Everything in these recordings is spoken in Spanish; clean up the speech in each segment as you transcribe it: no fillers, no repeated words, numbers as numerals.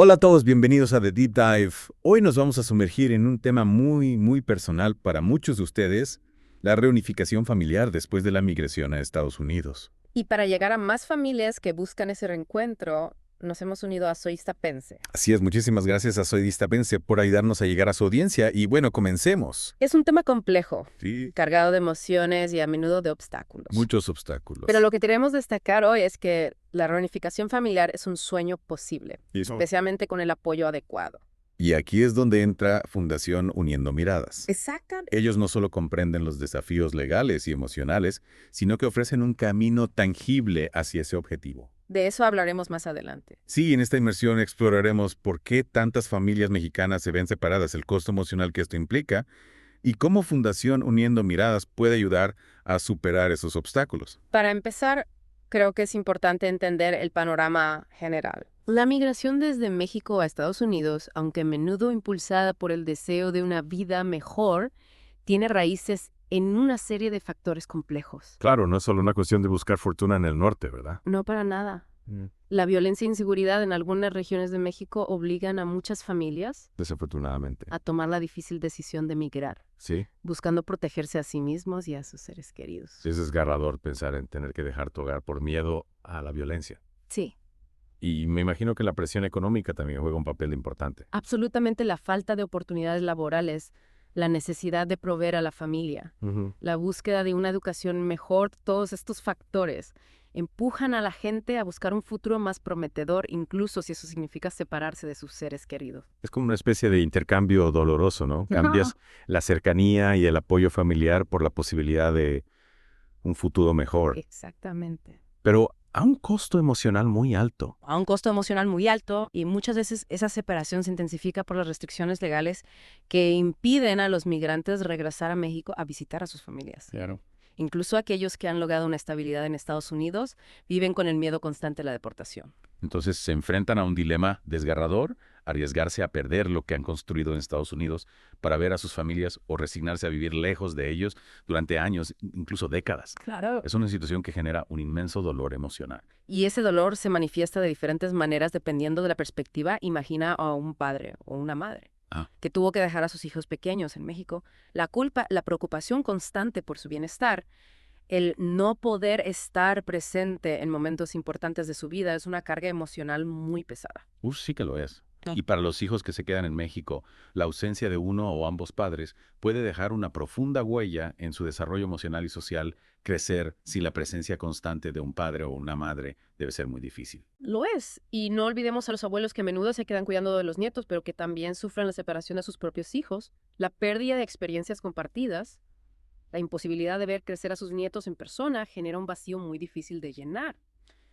Hola a todos, bienvenidos a The Deep Dive. Hoy nos vamos a sumergir en un tema muy personal para muchos de ustedes, la reunificación familiar después de la migración a Estados Unidos. Y para llegar a más familias que buscan ese reencuentro, nos hemos unido a Soy Pense. Así es, muchísimas gracias a Soy Distapense por ayudarnos a llegar a su audiencia y bueno, comencemos. Es un tema complejo, Sí, cargado de emociones y a menudo de obstáculos. muchos Pero obstáculos. lo que queremos destacar hoy es que la reunificación familiar es un sueño posible, especialmente con el apoyo adecuado. Y aquí es donde entra Fundación Uniendo Miradas. Exacto. Ellos no solo comprenden los desafíos legales y emocionales, sino que ofrecen un camino tangible hacia ese objetivo. De eso hablaremos más adelante. Sí, en esta inmersión exploraremos por qué tantas familias mexicanas se ven separadas, el costo emocional que esto implica y cómo Fundación Uniendo Miradas puede ayudar a superar esos obstáculos. Para empezar, creo que es importante entender el panorama general. La migración desde México a Estados Unidos, aunque a menudo impulsada por el deseo de una vida mejor, tiene raíces en una serie de factores complejos. Claro, no es solo una cuestión de buscar fortuna en el norte, ¿verdad? No para nada. La violencia e inseguridad en algunas regiones de México obligan a muchas familias Desafortunadamente. a tomar la difícil decisión de migrar, Sí, buscando protegerse a sí mismos y a sus seres queridos. es desgarrador pensar en tener que dejar tu hogar por miedo a la violencia. Sí, Y me imagino que la presión económica también juega un papel importante. absolutamente la falta de oportunidades laborales, la necesidad de proveer a la familia, la búsqueda de una educación mejor, todos estos factores empujan a la gente a buscar un futuro más prometedor, incluso si eso significa separarse de sus seres queridos. Es como una especie de intercambio doloroso, ¿no? Cambias la cercanía y el apoyo familiar por la posibilidad de un futuro mejor. Exactamente. Pero a un costo emocional muy alto. A un costo emocional muy alto y muchas veces esa separación se intensifica por las restricciones legales que impiden a los migrantes regresar a México a visitar a sus familias. Claro. Incluso aquellos que han logrado una estabilidad en Estados Unidos viven con el miedo constante de la deportación. Entonces se enfrentan a un dilema desgarrador, arriesgarse a perder lo que han construido en Estados Unidos para ver a sus familias o resignarse a vivir lejos de ellos durante años, incluso décadas. Claro. Es una situación que genera un inmenso dolor emocional. Y ese dolor se manifiesta de diferentes maneras dependiendo de la perspectiva. Imagina a un padre o una madre que tuvo que dejar a sus hijos pequeños en México. La culpa, la preocupación constante por su bienestar, el no poder estar presente en momentos importantes de su vida es una carga emocional muy pesada. Sí que lo es. Ah. Y para los hijos que se quedan en México, la ausencia de uno o ambos padres puede dejar una profunda huella en su desarrollo emocional y social. Crecer sin la presencia constante de un padre o una madre debe ser muy difícil. Lo es. Y no olvidemos a los abuelos que a menudo se quedan cuidando de los nietos, pero que también sufren la separación de sus propios hijos, la pérdida de experiencias compartidas, la imposibilidad de ver crecer a sus nietos en persona genera un vacío muy difícil de llenar.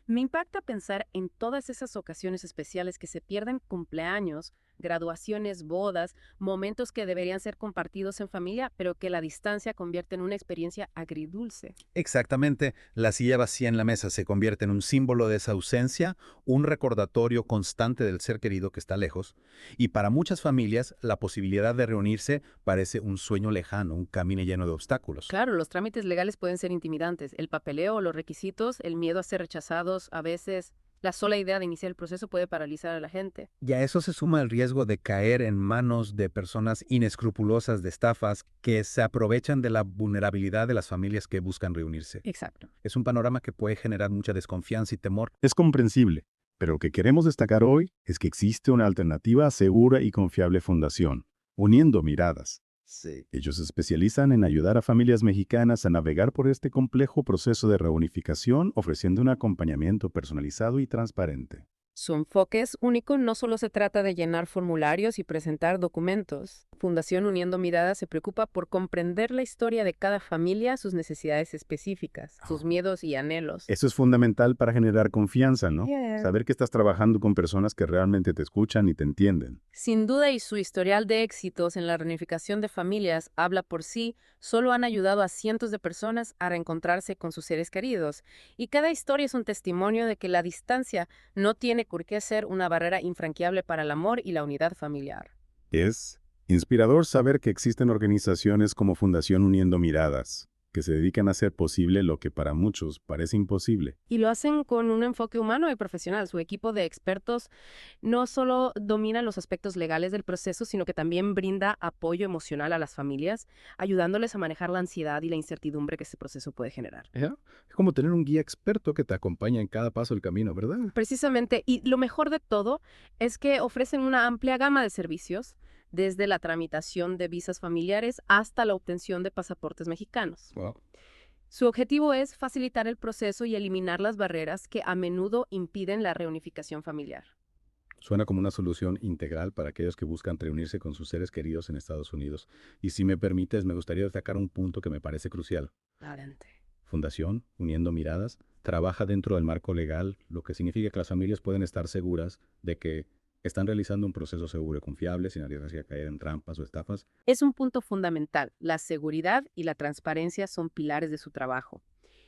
Me impacta pensar en todas esas ocasiones especiales que se pierden: cumpleaños, graduaciones, bodas, momentos que deberían ser compartidos en familia, pero que la distancia convierte en una experiencia agridulce. Exactamente, la silla vacía en la mesa se convierte en un símbolo de esa ausencia, un recordatorio constante del ser querido que está lejos, y para muchas familias la posibilidad de reunirse parece un sueño lejano, un camino lleno de obstáculos. Claro, los trámites legales pueden ser intimidantes. El papeleo, los requisitos, el miedo a ser rechazados, a veces la sola idea de iniciar el proceso puede paralizar a la gente. Y a eso se suma el riesgo de caer en manos de personas inescrupulosas de estafas que se aprovechan de la vulnerabilidad de las familias que buscan reunirse. Exacto. Es un panorama que puede generar mucha desconfianza y temor. Es comprensible, pero lo que queremos destacar hoy es que existe una alternativa segura y confiable fundación, Uniendo Miradas. Sí. Ellos se especializan en ayudar a familias mexicanas a navegar por este complejo proceso de reunificación, ofreciendo un acompañamiento personalizado y transparente. Su enfoque es único, no solo se trata de llenar formularios y presentar documentos. Fundación Uniendo Miradas se preocupa por comprender la historia de cada familia, sus necesidades específicas, sus miedos y anhelos. Eso es fundamental para generar confianza, ¿no? Yeah. Saber que estás trabajando con personas que realmente te escuchan y te entienden. Sin duda, y su historial de éxitos en la reunificación de familias habla por sí. Solo han ayudado a cientos de personas a reencontrarse con sus seres queridos. Y cada historia es un testimonio de que la distancia no tiene por qué ser una barrera infranqueable para el amor y la unidad familiar. Es inspirador saber que existen organizaciones como Fundación Uniendo Miradas, que se dedican a hacer posible lo que para muchos parece imposible. Y lo hacen con un enfoque humano y profesional. Su equipo de expertos no solo domina los aspectos legales del proceso, sino que también brinda apoyo emocional a las familias, ayudándoles a manejar la ansiedad y la incertidumbre que este proceso puede generar. ¿Ya? Es como tener un guía experto que te acompaña en cada paso del camino, ¿verdad? Precisamente, y lo mejor de todo es que ofrecen una amplia gama de servicios, desde la tramitación de visas familiares hasta la obtención de pasaportes mexicanos. Wow. Su objetivo es facilitar el proceso y eliminar las barreras que a menudo impiden la reunificación familiar. Suena como una solución integral para aquellos que buscan reunirse con sus seres queridos en Estados Unidos. Y si me permites, me gustaría destacar un punto que me parece crucial. Adelante. Fundación, Uniendo Miradas, trabaja dentro del marco legal, lo que significa que las familias pueden estar seguras de que están realizando un proceso seguro y confiable sin arriesgarse a caer en trampas o estafas. Es un punto fundamental. La seguridad y la transparencia son pilares de su trabajo.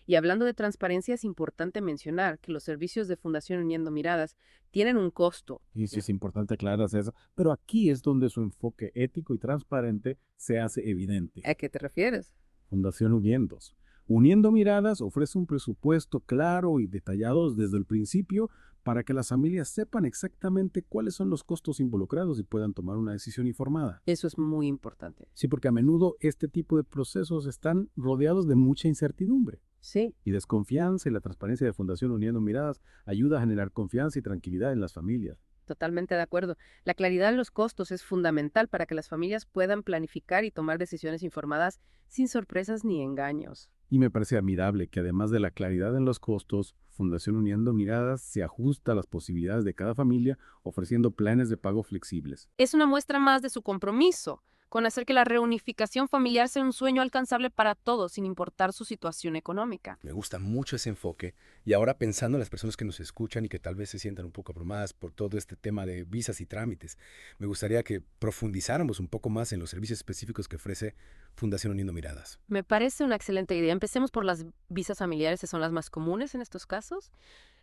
Y hablando de transparencia, es importante mencionar que los servicios de Fundación Uniendo Miradas tienen un costo. Y sí es importante aclarar eso, pero aquí es donde su enfoque ético y transparente se hace evidente. ¿A qué te refieres? Fundación Uniendos. Uniendo Miradas ofrece un presupuesto claro y detallado desde el principio para que las familias sepan exactamente cuáles son los costos involucrados y puedan tomar una decisión informada. Eso es muy importante. Sí, porque a menudo este tipo de procesos están rodeados de mucha incertidumbre Sí. y desconfianza, y la transparencia de Fundación Uniendo Miradas ayuda a generar confianza y tranquilidad en las familias. Totalmente de acuerdo. La claridad en los costos es fundamental para que las familias puedan planificar y tomar decisiones informadas sin sorpresas ni engaños. Y me parece admirable que además de la claridad en los costos, Fundación Uniendo Miradas se ajusta a las posibilidades de cada familia, ofreciendo planes de pago flexibles. Es una muestra más de su compromiso con hacer que la reunificación familiar sea un sueño alcanzable para todos, sin importar su situación económica. Me gusta mucho ese enfoque. Y ahora pensando en las personas que nos escuchan y que tal vez se sientan un poco abrumadas por todo este tema de visas y trámites, me gustaría que profundizáramos un poco más en los servicios específicos que ofrece Fundación Uniendo Miradas. Me parece una excelente idea. Empecemos por las visas familiares, que son las más comunes en estos casos.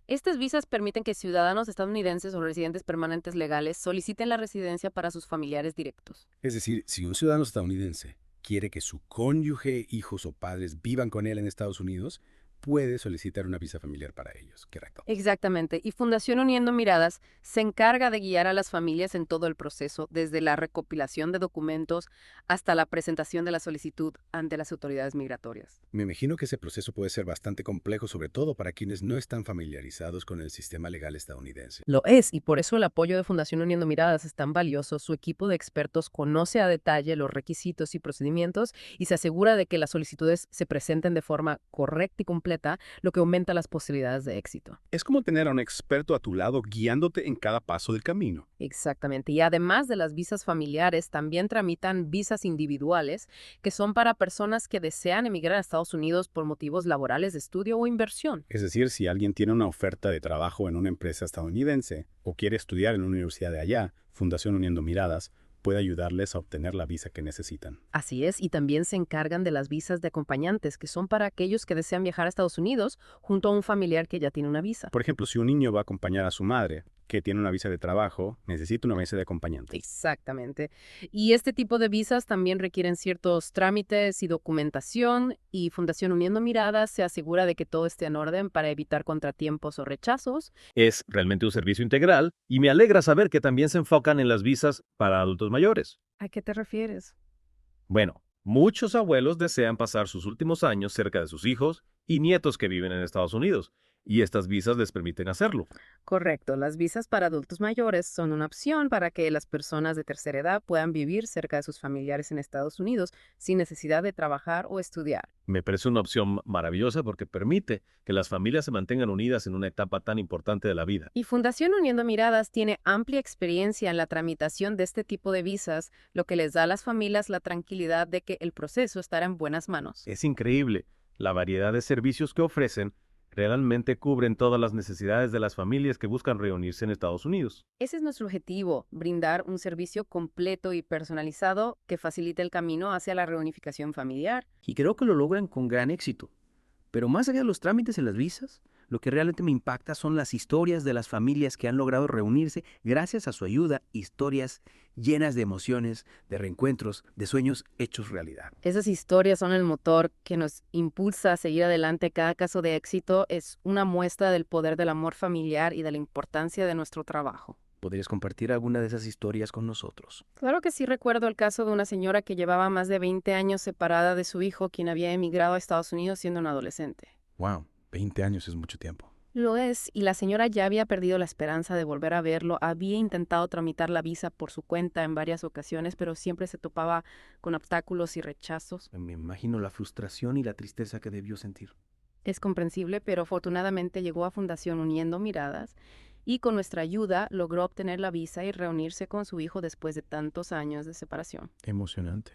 Estas visas permiten que ciudadanos estadounidenses o residentes permanentes legales soliciten la residencia para sus familiares directos. Es decir, si un ciudadano estadounidense quiere que su cónyuge, hijos o padres vivan con él en Estados Unidos, puede solicitar una visa familiar para ellos, correcto. Exactamente. Y Fundación Uniendo Miradas se encarga de guiar a las familias en todo el proceso, desde la recopilación de documentos hasta la presentación de la solicitud ante las autoridades migratorias. Me imagino que ese proceso puede ser bastante complejo, sobre todo para quienes no están familiarizados con el sistema legal estadounidense. Lo es, y por eso el apoyo de Fundación Uniendo Miradas es tan valioso. Su equipo de expertos conoce a detalle los requisitos y procedimientos y se asegura de que las solicitudes se presenten de forma correcta y completa, lo que aumenta las posibilidades de éxito. Es como tener a un experto a tu lado guiándote en cada paso del camino. Exactamente. Y además de las visas familiares, también tramitan visas individuales, que son para personas que desean emigrar a Estados Unidos por motivos laborales, de estudio o inversión. Es decir, si alguien tiene una oferta de trabajo en una empresa estadounidense o quiere estudiar en una universidad de allá, Fundación Uniendo Miradas puede ayudarles a obtener la visa que necesitan. Así es, y también se encargan de las visas de acompañantes, que son para aquellos que desean viajar a Estados Unidos junto a un familiar que ya tiene una visa. Por ejemplo, si un niño va a acompañar a su madre, que tiene una visa de trabajo, necesita una visa de acompañante. Exactamente. Y este tipo de visas también requieren ciertos trámites y documentación, y Fundación Uniendo Miradas se asegura de que todo esté en orden para evitar contratiempos o rechazos. Es realmente un servicio integral y me alegra saber que también se enfocan en las visas para adultos mayores. ¿A qué te refieres? Bueno, muchos abuelos desean pasar sus últimos años cerca de sus hijos y nietos que viven en Estados Unidos, y estas visas les permiten hacerlo. Correcto, las visas para adultos mayores son una opción para que las personas de tercera edad puedan vivir cerca de sus familiares en Estados Unidos sin necesidad de trabajar o estudiar. Me parece una opción maravillosa porque permite que las familias se mantengan unidas en una etapa tan importante de la vida. Y Fundación Uniendo Miradas tiene amplia experiencia en la tramitación de este tipo de visas, lo que les da a las familias la tranquilidad de que el proceso estará en buenas manos. Es increíble. La variedad de servicios que ofrecen realmente cubren todas las necesidades de las familias que buscan reunirse en Estados Unidos. Ese es nuestro objetivo, brindar un servicio completo y personalizado que facilite el camino hacia la reunificación familiar. Y creo que lo logran con gran éxito. Pero más allá de los trámites en las visas, Lo que realmente me impacta son las historias de las familias que han logrado reunirse gracias a su ayuda, historias llenas de emociones, de reencuentros, de sueños hechos realidad. Esas historias son el motor que nos impulsa a seguir adelante. Cada caso de éxito es una muestra del poder del amor familiar y de la importancia de nuestro trabajo. ¿Podrías compartir alguna de esas historias con nosotros? Claro que sí, recuerdo el caso de una señora que llevaba más de 20 años separada de su hijo, quien había emigrado a Estados Unidos siendo un adolescente. Wow, 20 años es mucho tiempo. Lo es, y la señora ya había perdido la esperanza de volver a verlo. Había intentado tramitar la visa por su cuenta en varias ocasiones, pero siempre se topaba con obstáculos y rechazos. Me imagino la frustración y la tristeza que debió sentir. Es comprensible, pero afortunadamente llegó a Fundación Uniendo Miradas y con nuestra ayuda logró obtener la visa y reunirse con su hijo después de tantos años de separación. Emocionante.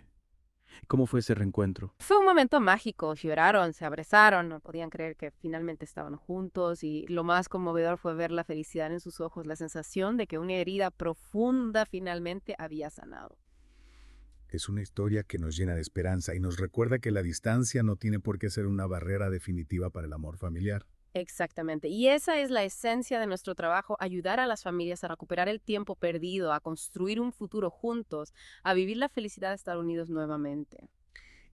¿Cómo fue ese reencuentro? Fue un momento mágico, lloraron, se abrazaron, no podían creer que finalmente estaban juntos y lo más conmovedor fue ver la felicidad en sus ojos, la sensación de que una herida profunda finalmente había sanado. Es una historia que nos llena de esperanza y nos recuerda que la distancia no tiene por qué ser una barrera definitiva para el amor familiar. Exactamente, y esa es la esencia de nuestro trabajo, ayudar a las familias a recuperar el tiempo perdido, a construir un futuro juntos, a vivir la felicidad de estar unidos nuevamente.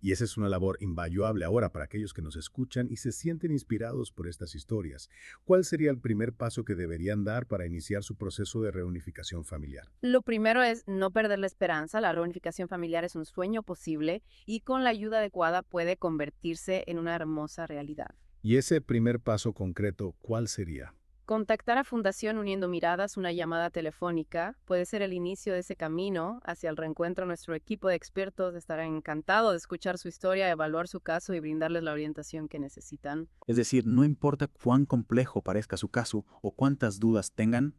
Y esa es una labor invaluable ahora para aquellos que nos escuchan y se sienten inspirados por estas historias. ¿Cuál sería el primer paso que deberían dar para iniciar su proceso de reunificación familiar? Lo primero es no perder la esperanza, la reunificación familiar es un sueño posible y con la ayuda adecuada puede convertirse en una hermosa realidad. Y ese primer paso concreto, ¿cuál sería? Contactar a Fundación Uniendo Miradas, una llamada telefónica, puede ser el inicio de ese camino hacia el reencuentro. Nuestro equipo de expertos estará encantado de escuchar su historia, evaluar su caso y brindarles la orientación que necesitan. Es decir, no importa cuán complejo parezca su caso o cuántas dudas tengan,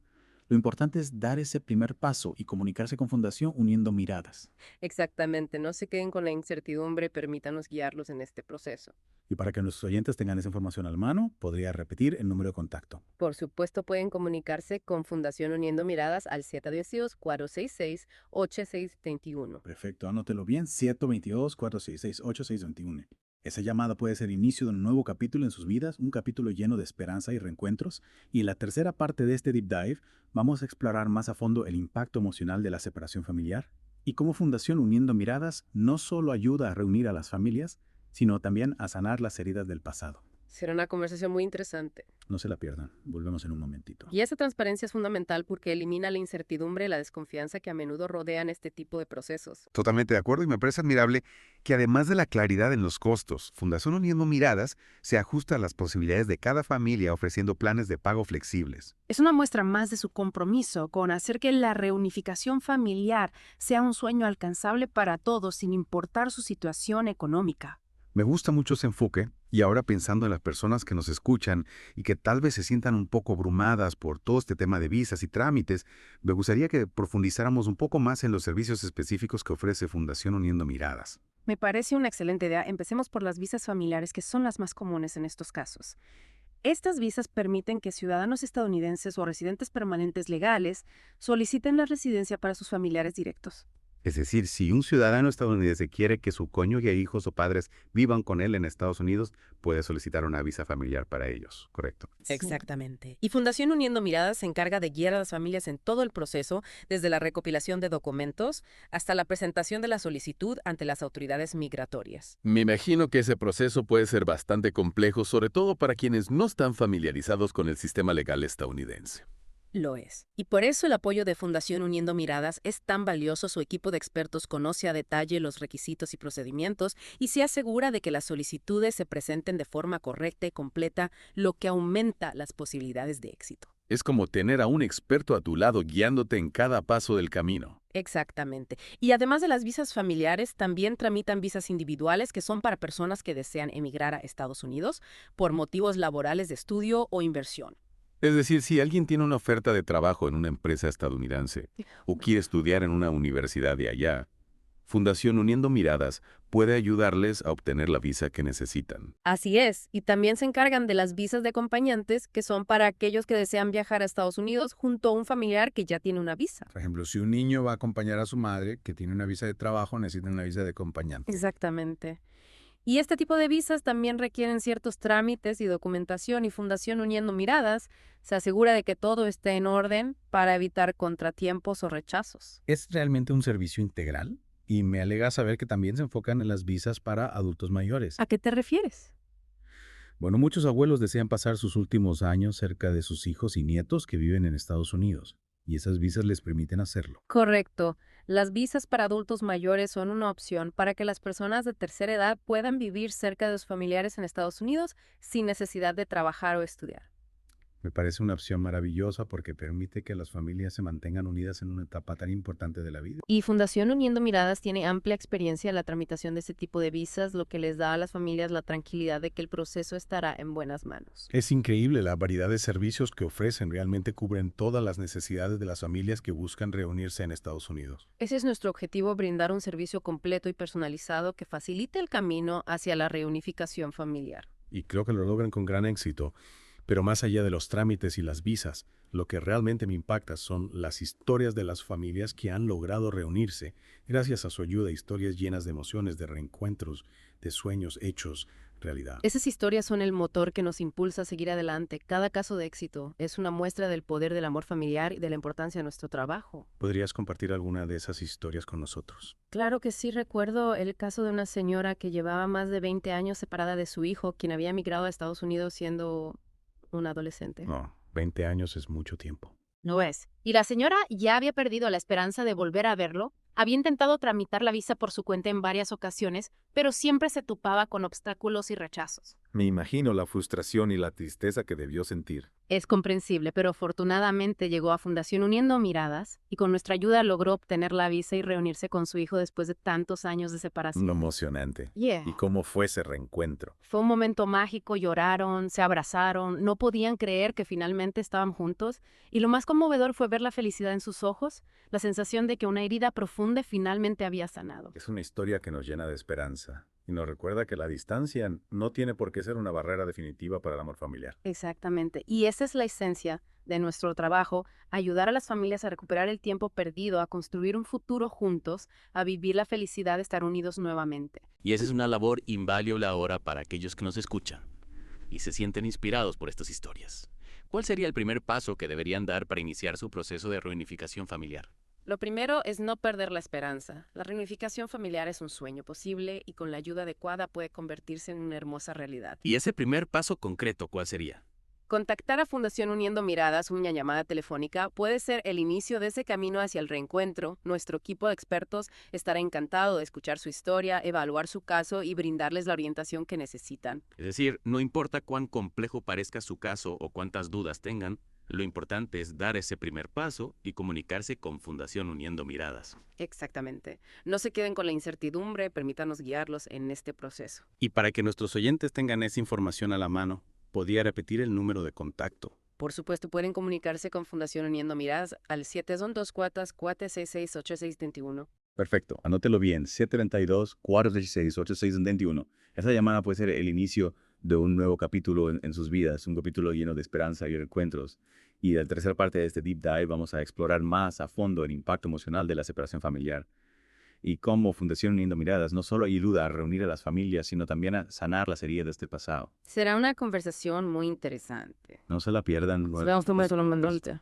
lo importante es dar ese primer paso y comunicarse con Fundación Uniendo Miradas. Exactamente, no se queden con la incertidumbre, permítanos guiarlos en este proceso. Y para que nuestros oyentes tengan esa información al mano, podría repetir el número de contacto. Por supuesto, pueden comunicarse con Fundación Uniendo Miradas al 722-466-8621. Perfecto, anótelo bien, 722-466-8621. Esa llamada puede ser el inicio de un nuevo capítulo en sus vidas, un capítulo lleno de esperanza y reencuentros. Y en la tercera parte de este Deep Dive, vamos a explorar más a fondo el impacto emocional de la separación familiar y cómo Fundación Uniendo Miradas no solo ayuda a reunir a las familias, sino también a sanar las heridas del pasado. Será una conversación muy interesante. No se la pierdan, volvemos en un momentito. Y esa transparencia es fundamental porque elimina la incertidumbre y la desconfianza que a menudo rodean este tipo de procesos. Totalmente de acuerdo y me parece admirable que además de la claridad en los costos, Fundación Uniendo Miradas se ajusta a las posibilidades de cada familia ofreciendo planes de pago flexibles. Es una muestra más de su compromiso con hacer que la reunificación familiar sea un sueño alcanzable para todos sin importar su situación económica. Me gusta mucho ese enfoque y ahora pensando en las personas que nos escuchan y que tal vez se sientan un poco abrumadas por todo este tema de visas y trámites, me gustaría que profundizáramos un poco más en los servicios específicos que ofrece Fundación Uniendo Miradas. Me parece una excelente idea. Empecemos por las visas familiares, que son las más comunes en estos casos. Estas visas permiten que ciudadanos estadounidenses o residentes permanentes legales soliciten la residencia para sus familiares directos. Es decir, si un ciudadano estadounidense quiere que su cónyuge, hijos o padres vivan con él en Estados Unidos, puede solicitar una visa familiar para ellos, ¿correcto? Exactamente. Y Fundación Uniendo Miradas se encarga de guiar a las familias en todo el proceso, desde la recopilación de documentos hasta la presentación de la solicitud ante las autoridades migratorias. Me imagino que ese proceso puede ser bastante complejo, sobre todo para quienes no están familiarizados con el sistema legal estadounidense. Lo es. Y por eso el apoyo de Fundación Uniendo Miradas es tan valioso. Su equipo de expertos conoce a detalle los requisitos y procedimientos y se asegura de que las solicitudes se presenten de forma correcta y completa, lo que aumenta las posibilidades de éxito. Es como tener a un experto a tu lado guiándote en cada paso del camino. Exactamente. Y además de las visas familiares, también tramitan visas individuales que son para personas que desean emigrar a Estados Unidos por motivos laborales de estudio o inversión. Es decir, si alguien tiene una oferta de trabajo en una empresa estadounidense o quiere estudiar en una universidad de allá, Fundación Uniendo Miradas puede ayudarles a obtener la visa que necesitan. Así es, y también se encargan de las visas de acompañantes, que son para aquellos que desean viajar a Estados Unidos junto a un familiar que ya tiene una visa. Por ejemplo, si un niño va a acompañar a su madre que tiene una visa de trabajo, necesita una visa de acompañante. Exactamente. Y este tipo de visas también requieren ciertos trámites y documentación, y Fundación Uniendo Miradas se asegura de que todo esté en orden para evitar contratiempos o rechazos. ¿Es realmente un servicio integral? Y me alegra saber que también se enfocan en las visas para adultos mayores. ¿A qué te refieres? Bueno, muchos abuelos desean pasar sus últimos años cerca de sus hijos y nietos que viven en Estados Unidos, y esas visas les permiten hacerlo. Correcto. Las visas para adultos mayores son una opción para que las personas de tercera edad puedan vivir cerca de sus familiares en Estados Unidos sin necesidad de trabajar o estudiar. Me parece una opción maravillosa porque permite que las familias se mantengan unidas en una etapa tan importante de la vida. Y Fundación Uniendo Miradas tiene amplia experiencia en la tramitación de este tipo de visas, lo que les da a las familias la tranquilidad de que el proceso estará en buenas manos. Es increíble la variedad de servicios que ofrecen. Realmente cubren todas las necesidades de las familias que buscan reunirse en Estados Unidos. Ese es nuestro objetivo, brindar un servicio completo y personalizado que facilite el camino hacia la reunificación familiar. Y creo que lo logran con gran éxito. Pero más allá de los trámites y las visas, lo que realmente me impacta son las historias de las familias que han logrado reunirse gracias a su ayuda, historias llenas de emociones, de reencuentros, de sueños hechos realidad. Esas historias son el motor que nos impulsa a seguir adelante. Cada caso de éxito es una muestra del poder del amor familiar y de la importancia de nuestro trabajo. ¿Podrías compartir alguna de esas historias con nosotros? Claro que sí, recuerdo el caso de una señora que llevaba más de 20 años separada de su hijo, quien había emigrado a Estados Unidos siendo un adolescente. No, 20 años es mucho tiempo. No es. Y la señora ya había perdido la esperanza de volver a verlo. Había intentado tramitar la visa por su cuenta en varias ocasiones, pero siempre se topaba con obstáculos y rechazos. Me imagino la frustración y la tristeza que debió sentir. Es comprensible, pero afortunadamente llegó a Fundación Uniendo Miradas y con nuestra ayuda logró obtener la visa y reunirse con su hijo después de tantos años de separación. Emocionante. Yeah. ¿Y cómo fue ese reencuentro? Fue un momento mágico, lloraron, se abrazaron, no podían creer que finalmente estaban juntos, y lo más conmovedor fue ver la felicidad en sus ojos, la sensación de que una herida profunda finalmente había sanado. Es una historia que nos llena de esperanza y nos recuerda que la distancia no tiene por qué ser una barrera definitiva para el amor familiar. Exactamente, y esa es la esencia de nuestro trabajo, ayudar a las familias a recuperar el tiempo perdido, a construir un futuro juntos, a vivir la felicidad de estar unidos nuevamente. Y esa es una labor invaluable ahora para aquellos que nos escuchan y se sienten inspirados por estas historias. ¿Cuál sería el primer paso que deberían dar para iniciar su proceso de reunificación familiar? Lo primero es no perder la esperanza. La reunificación familiar es un sueño posible y con la ayuda adecuada puede convertirse en una hermosa realidad. ¿Y ese primer paso concreto cuál sería? Contactar a Fundación Uniendo Miradas, una llamada telefónica, puede ser el inicio de ese camino hacia el reencuentro. Nuestro equipo de expertos estará encantado de escuchar su historia, evaluar su caso y brindarles la orientación que necesitan. Es decir, no importa cuán complejo parezca su caso o cuántas dudas tengan, lo importante es dar ese primer paso y comunicarse con Fundación Uniendo Miradas. Exactamente. No se queden con la incertidumbre, permítanos guiarlos en este proceso. Y para que nuestros oyentes tengan esa información a la mano, ¿podría repetir el número de contacto? Por supuesto, pueden comunicarse con Fundación Uniendo Miradas al 712-466-8621. Perfecto, anótelo bien, 732-466-8621. Esa llamada puede ser el inicio de un nuevo capítulo en sus vidas, un capítulo lleno de esperanza y reencuentros. Y en la tercera parte de este Deep Dive vamos a explorar más a fondo el impacto emocional de la separación familiar y cómo Fundación Uniendo Miradas no solo ayuda a reunir a las familias, sino también a sanar las heridas del pasado. Será una conversación muy interesante. No se la pierdan.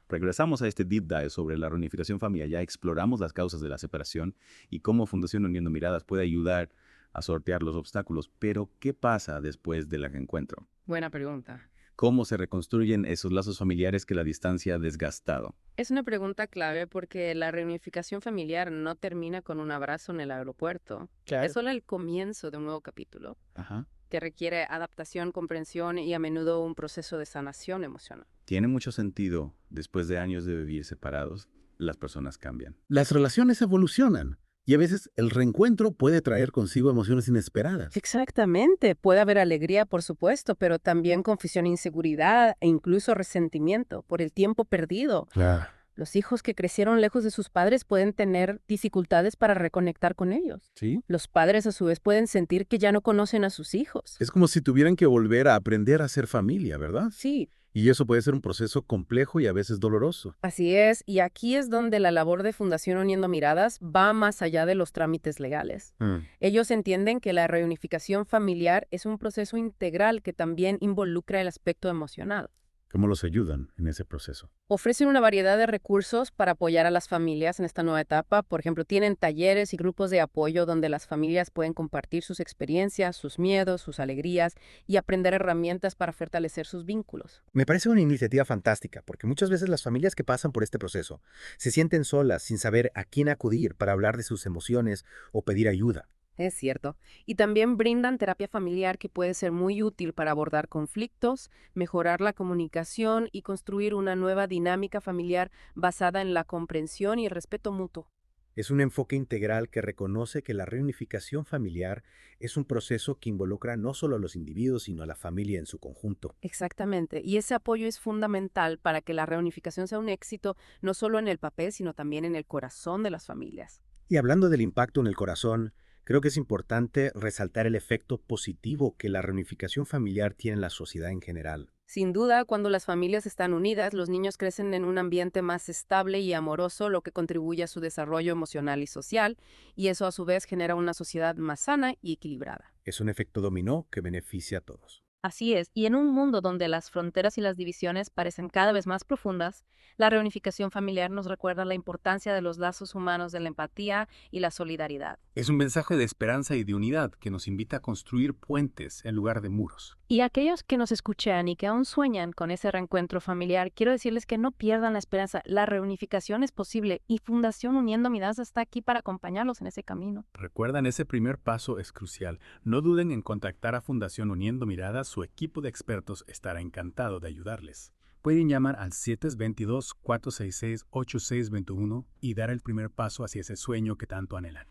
Regresamos a este Deep Dive sobre la reunificación familiar. Ya exploramos las causas de la separación y cómo Fundación Uniendo Miradas puede ayudar a sortear los obstáculos. Pero, ¿qué pasa después del reencuentro? Buena pregunta. ¿Cómo se reconstruyen esos lazos familiares que la distancia ha desgastado? Es una pregunta clave porque la reunificación familiar no termina con un abrazo en el aeropuerto. Claro. Es solo el comienzo de un nuevo capítulo Ajá. que requiere adaptación, comprensión y a menudo un proceso de sanación emocional. Tiene mucho sentido. Después de años de vivir separados, las personas cambian. Las relaciones evolucionan y a veces el reencuentro puede traer consigo emociones inesperadas. Exactamente. Puede haber alegría, por supuesto, pero también confusión, inseguridad e incluso resentimiento por el tiempo perdido. Claro. Los hijos que crecieron lejos de sus padres pueden tener dificultades para reconectar con ellos. ¿Sí? Los padres, a su vez, pueden sentir que ya no conocen a sus hijos. Es como si tuvieran que volver a aprender a ser familia, ¿verdad? Sí, Y eso puede ser un proceso complejo y a veces doloroso. Así es, y aquí es donde la labor de Fundación Uniendo Miradas va más allá de los trámites legales. Ellos entienden que la reunificación familiar es un proceso integral que también involucra el aspecto emocional. ¿Cómo los ayudan en ese proceso? Ofrecen una variedad de recursos para apoyar a las familias en esta nueva etapa. Por ejemplo, tienen talleres y grupos de apoyo donde las familias pueden compartir sus experiencias, sus miedos, sus alegrías y aprender herramientas para fortalecer sus vínculos. Me parece una iniciativa fantástica, porque muchas veces las familias que pasan por este proceso se sienten solas sin saber a quién acudir para hablar de sus emociones o pedir ayuda. Es cierto. Y también brindan terapia familiar que puede ser muy útil para abordar conflictos, mejorar la comunicación y construir una nueva dinámica familiar basada en la comprensión y el respeto mutuo. Es un enfoque integral que reconoce que la reunificación familiar es un proceso que involucra no solo a los individuos, sino a la familia en su conjunto. Exactamente. Y ese apoyo es fundamental para que la reunificación sea un éxito no solo en el papel, sino también en el corazón de las familias. Y hablando del impacto en el corazón, creo que es importante resaltar el efecto positivo que la reunificación familiar tiene en la sociedad en general. Sin duda, cuando las familias están unidas, los niños crecen en un ambiente más estable y amoroso, lo que contribuye a su desarrollo emocional y social, y eso a su vez genera una sociedad más sana y equilibrada. Es un efecto dominó que beneficia a todos. Así es, y en un mundo donde las fronteras y las divisiones parecen cada vez más profundas, la reunificación familiar nos recuerda la importancia de los lazos humanos de la empatía y la solidaridad. Es un mensaje de esperanza y de unidad que nos invita a construir puentes en lugar de muros. Y a aquellos que nos escuchan y que aún sueñan con ese reencuentro familiar, quiero decirles que no pierdan la esperanza. La reunificación es posible y Fundación Uniendo Miradas está aquí para acompañarlos en ese camino. Recuerdan, ese primer paso es crucial. No duden en contactar a Fundación Uniendo Miradas. Su equipo de expertos estará encantado de ayudarles. Pueden llamar al 722-466-8621 y dar el primer paso hacia ese sueño que tanto anhelan.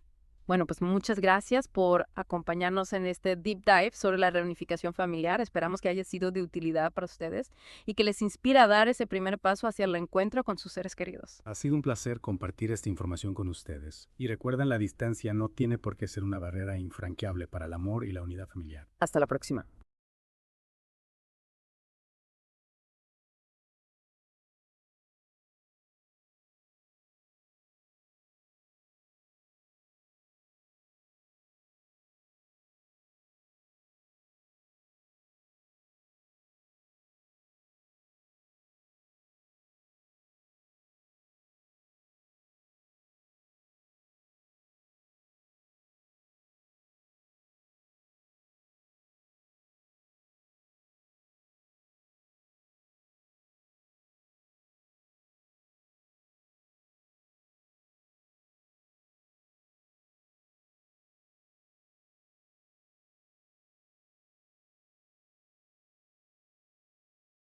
Bueno, pues muchas gracias por acompañarnos en este deep dive sobre la reunificación familiar. Esperamos que haya sido de utilidad para ustedes y que les inspire a dar ese primer paso hacia el reencuentro con sus seres queridos. Ha sido un placer compartir esta información con ustedes. Y recuerden, la distancia no tiene por qué ser una barrera infranqueable para el amor y la unidad familiar. Hasta la próxima.